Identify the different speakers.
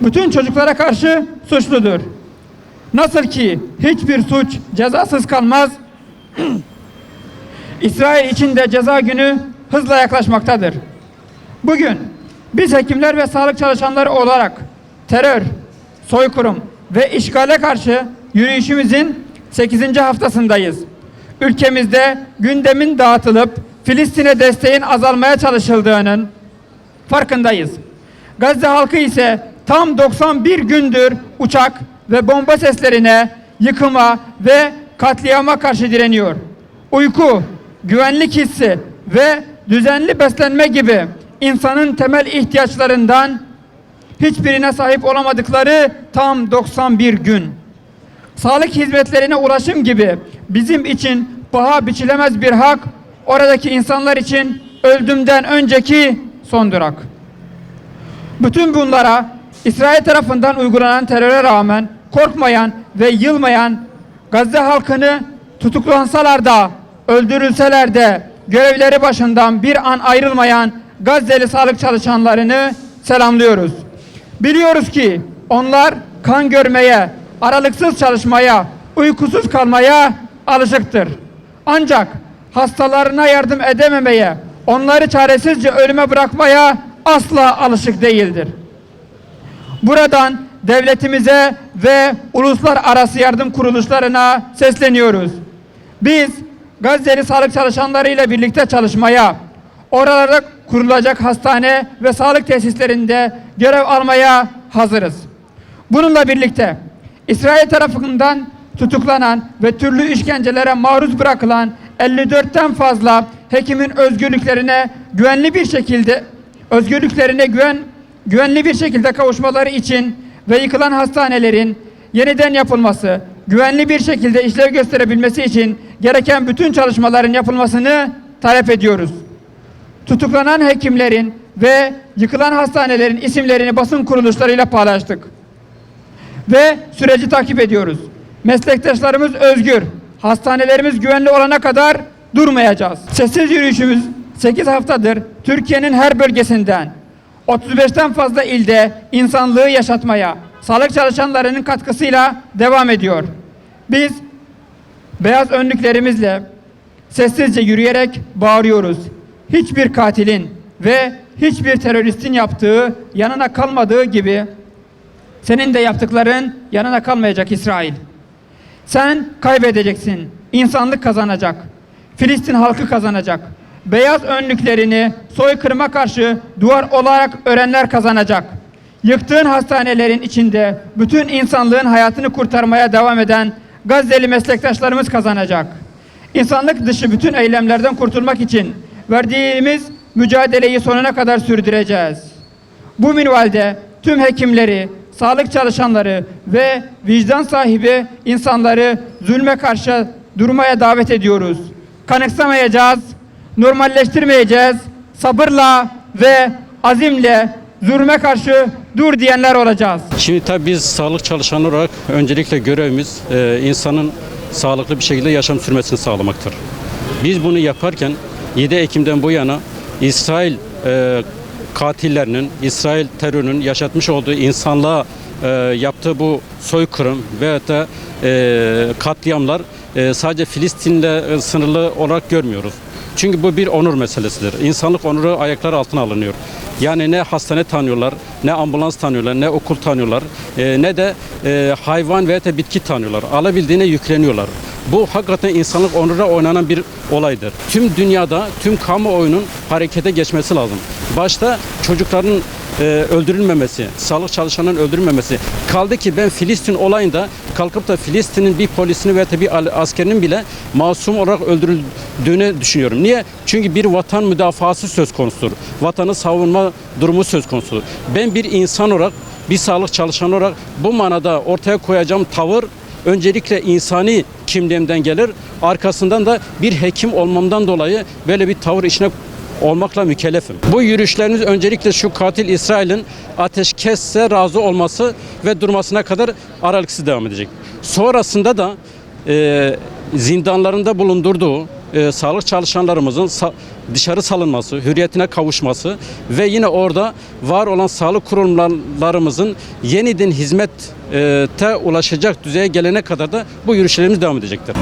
Speaker 1: Bütün çocuklara karşı suçludur. Nasıl ki hiçbir suç cezasız kalmaz, İsrail için de ceza günü hızla yaklaşmaktadır. Bugün biz hekimler ve sağlık çalışanları olarak terör, soykırım ve işgale karşı yürüyüşümüzün 8. haftasındayız. Ülkemizde gündemin dağıtılıp Filistin'e desteğin azalmaya çalışıldığının farkındayız. Gazze halkı ise tam 91 gündür uçak ve bomba seslerine, yıkıma ve katliama karşı direniyor. Uyku, güvenlik hissi ve düzenli beslenme gibi insanın temel ihtiyaçlarından hiçbirine sahip olamadıkları tam 91 gün. Sağlık hizmetlerine ulaşım gibi bizim için paha biçilemez bir hak, oradaki insanlar için öldümden önceki son durak. Bütün bunlara İsrail tarafından uygulanan teröre rağmen korkmayan ve yılmayan Gazze halkını tutuklansalar da, öldürülseler de görevleri başından bir an ayrılmayan Gazze'li sağlık çalışanlarını selamlıyoruz. Biliyoruz ki onlar kan görmeye, aralıksız çalışmaya, uykusuz kalmaya alışıktır. Ancak hastalarına yardım edememeye, onları çaresizce ölüme bırakmaya asla alışık değildir. Buradan devletimize ve uluslararası yardım kuruluşlarına sesleniyoruz. Biz Gazze'li sağlık çalışanlarıyla birlikte çalışmaya, oralarda kurulacak hastane ve sağlık tesislerinde görev almaya hazırız. Bununla birlikte İsrail tarafından tutuklanan ve türlü işkencelere maruz bırakılan 54'ten fazla hekimin özgürlüklerine güvenli bir şekilde kavuşmaları için ve yıkılan hastanelerin yeniden yapılması, güvenli bir şekilde işlev gösterebilmesi için gereken bütün çalışmaların yapılmasını talep ediyoruz. Tutuklanan hekimlerin ve yıkılan hastanelerin isimlerini basın kuruluşlarıyla paylaştık. Ve süreci takip ediyoruz. Meslektaşlarımız özgür, hastanelerimiz güvenli olana kadar durmayacağız. Sessiz yürüyüşümüz 8 haftadır Türkiye'nin her bölgesinden 35'ten fazla ilde insanlığı yaşatmaya, sağlık çalışanlarının katkısıyla devam ediyor. Biz beyaz önlüklerimizle sessizce yürüyerek bağırıyoruz. Hiçbir katilin ve hiçbir teröristin yaptığı yanına kalmadığı gibi senin de yaptıkların yanına kalmayacak İsrail. Sen kaybedeceksin. İnsanlık kazanacak. Filistin halkı kazanacak. Beyaz önlüklerini soykırıma karşı duvar olarak örenler kazanacak. Yıktığın hastanelerin içinde bütün insanlığın hayatını kurtarmaya devam eden Gazze'li meslektaşlarımız kazanacak. İnsanlık dışı bütün eylemlerden kurtulmak için verdiğimiz mücadeleyi sonuna kadar sürdüreceğiz. Bu minvalde tüm hekimleri, sağlık çalışanları ve vicdan sahibi insanları zulme karşı durmaya davet ediyoruz. Kanıksamayacağız, normalleştirmeyeceğiz, sabırla ve azimle zulme karşı dur diyenler olacağız.
Speaker 2: Şimdi tabii biz sağlık çalışanı olarak öncelikle görevimiz insanın sağlıklı bir şekilde yaşam sürmesini sağlamaktır. Biz bunu yaparken 7 Ekim'den bu yana İsrail katillerinin, İsrail terörünün yaşatmış olduğu insanlığa yaptığı bu soykırım veyahut da katliamlar sadece Filistin'le sınırlı olarak görmüyoruz. Çünkü bu bir onur meselesidir. İnsanlık onuru ayaklar altına alınıyor. Yani ne hastane tanıyorlar, ne ambulans tanıyorlar, ne okul tanıyorlar, ne de hayvan veya da bitki tanıyorlar. Alabildiğine yükleniyorlar. Bu hakikaten insanlık onuruna oynanan bir olaydır. Tüm dünyada, tüm kamuoyunun harekete geçmesi lazım. Başta çocukların öldürülmemesi, sağlık çalışanının öldürülmemesi. Kaldı ki ben Filistin olayında kalkıp da Filistin'in bir polisini veya bir askerinin bile masum olarak öldürüldüğünü düşünüyorum. Niye? Çünkü bir vatan müdafası söz konusudur. Vatanı savunma durumu söz konusudur. Ben bir insan olarak, bir sağlık çalışanı olarak bu manada ortaya koyacağım tavır öncelikle insani kimliğimden gelir. Arkasından da bir hekim olmamdan dolayı böyle bir tavır içine olmakla mükellefim. Bu yürüyüşlerimiz öncelikle şu katil İsrail'in ateşkesse razı olması ve durmasına kadar aralıksız devam edecek. Sonrasında da zindanlarında bulundurduğu sağlık çalışanlarımızın dışarı salınması, hürriyetine kavuşması ve yine orada var olan sağlık kurumlarımızın yeniden hizmete ulaşacak düzeye gelene kadar da bu yürüyüşlerimiz devam edecektir.